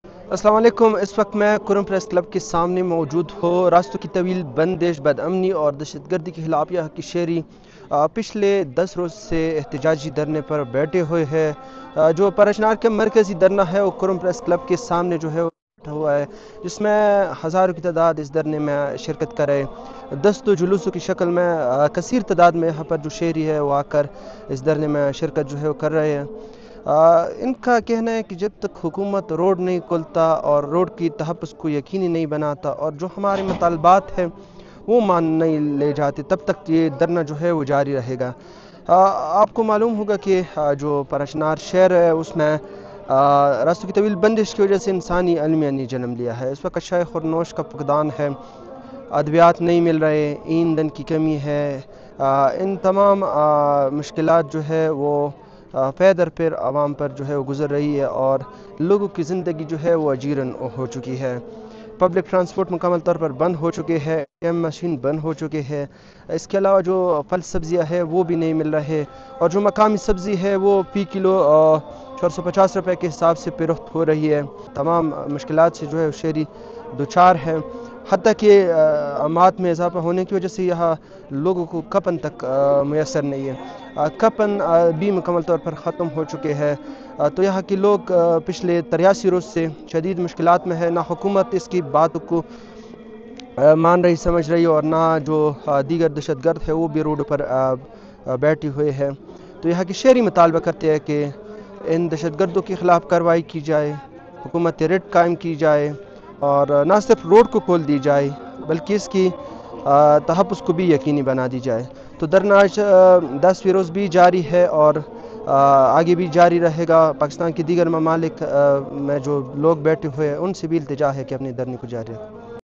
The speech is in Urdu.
السلام علیکم۔ اس وقت میں کرم پریس کلب کے سامنے موجود ہوں۔ راستوں کی طویل بندش، بد امنی اور دہشت گردی کے خلاف یہاں کی شہری پچھلے 10 روز سے احتجاجی دھرنے پر بیٹھے ہوئے ہیں۔ جو پرچنار کے مرکزی دھرنا ہے وہ کرم پریس کلب کے سامنے جو ہے بیٹھا ہوا ہے، جس میں ہزاروں کی تعداد اس دھرنے میں شرکت کر رہے ہیں۔ دستوں جلوسوں کی شکل میں کثیر تعداد میں یہاں پر جو شہری ہے وہ آ کر اس دھرنے میں شرکت جو ہے وہ کر رہے ہیں۔ ان کا کہنا ہے کہ جب تک حکومت روڈ نہیں کھولتا اور روڈ کی تحفظ کو یقینی نہیں بناتا اور جو ہمارے مطالبات ہیں وہ مان نہیں لے جاتے، تب تک یہ دھرنا جو ہے وہ جاری رہے گا۔ آپ کو معلوم ہوگا کہ جو پرچنار شہر ہے اس میں راستوں کی طویل بندش کی وجہ سے انسانی المیہ نے جنم لیا ہے۔ اس وقت اشیاء خورنوش کا فقدان ہے، ادویات نہیں مل رہے، ایندھن کی کمی ہے۔ ان تمام مشکلات جو ہے وہ پے در پہ عوام پر جو ہے وہ گزر رہی ہے اور لوگوں کی زندگی جو ہے وہ اجیرن ہو چکی ہے۔ پبلک ٹرانسپورٹ مکمل طور پر بند ہو چکے ہیں، ایم مشین بند ہو چکے ہیں۔ اس کے علاوہ جو پھل سبزیاں ہیں وہ بھی نہیں مل رہے، اور جو مقامی سبزی ہے وہ فی کلو 450 روپے کے حساب سے فروخت ہو رہی ہے۔ تمام مشکلات سے جو ہے شہری دوچار ہے، حتیٰ کہ اموات میں اضافہ ہونے کی وجہ سے یہاں لوگوں کو کفن تک میسر نہیں ہے۔ کفن بھی مکمل طور پر ختم ہو چکے ہیں۔ تو یہاں کے لوگ پچھلے 83 روز سے شدید مشکلات میں ہے۔ نہ حکومت اس کی بات کو مان رہی، سمجھ رہی، اور نہ جو دیگر دہشت گرد ہے وہ بھی روڈ پر بیٹھے ہوئے ہیں۔ تو یہاں کے شہری مطالبہ کرتے ہیں کہ ان دہشت گردوں کے خلاف کارروائی کی جائے، حکومت ریٹ قائم کی جائے، اور نہ صرف روڈ کو کھول دی جائے بلکہ اس کی تحفظ کو بھی یقینی بنا دی جائے۔ تو دھرنا آج 10ویں روز بھی جاری ہے اور آگے بھی جاری رہے گا۔ پاکستان کے دیگر ممالک میں جو لوگ بیٹھے ہوئے ہیں ان سے بھی التجا ہے کہ اپنے دھرنے کو جاری رکھیں۔